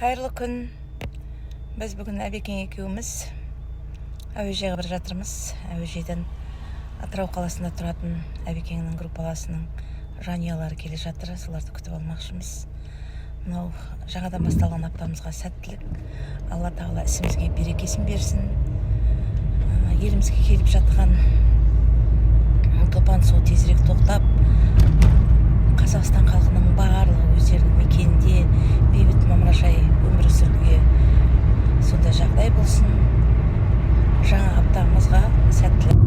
Қайырлы күн. Біз бүгін Әбекең екеуміз әуежайға бара жатырмыз. Әуежайдан Атырау қаласында тұратын Әбекеңнің группаласының жанұялары келе жатыр. Соларды күтіп алмақшымыз. Мынау жаңадан басталған аптамызға сәттілік. Алла тағала ісімізге берекесін берсін. Елімізге келіп жатқан топан су тезірек тоқтап, Қазақстан халқының барлығы өздерінің мекенінде бейбіт мамырашай өмір сүруге сондай жағдай болсын. Жаңа аптамызға сәттілік.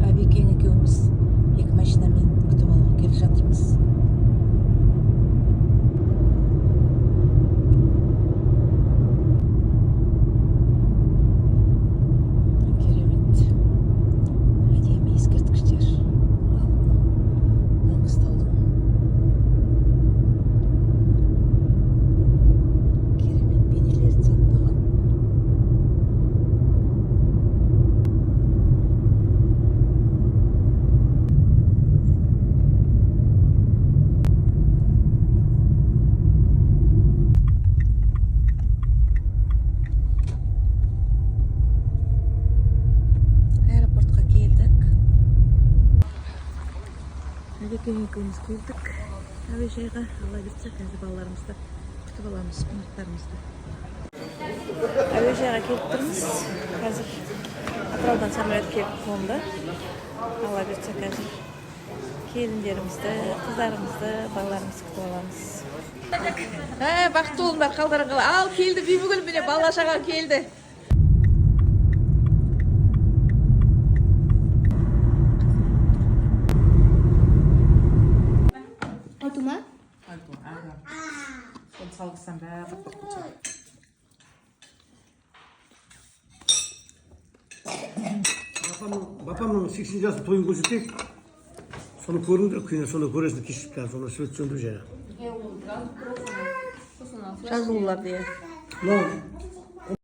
Әбекең екеуміз екі машинамен күтіп алуға келе жатырмыз. Әбекең екеуміз келдік әуежайға. Алла бұйыртса, қазір балаларымызды күтіп аламыз, қонақтарымызды. Әуежайға келіп тұрмыз. Қазір Атыраудан самолет келіп қонды. Алла бұйыртса, қазір келіндерімізді, қыздарымызды, балаларымызды күтіп аламыз. Бақытты болыңдар, қалдарың қалай. Ал келді, бейбігүл міне бала шаға келді. Salgısan be, Babamın 80 yaşında toyun gözükecek. Sonra göründür köyüne, sonra göresini kişilikler, sonra söylüyor. Жазулар diye. Ne oldu?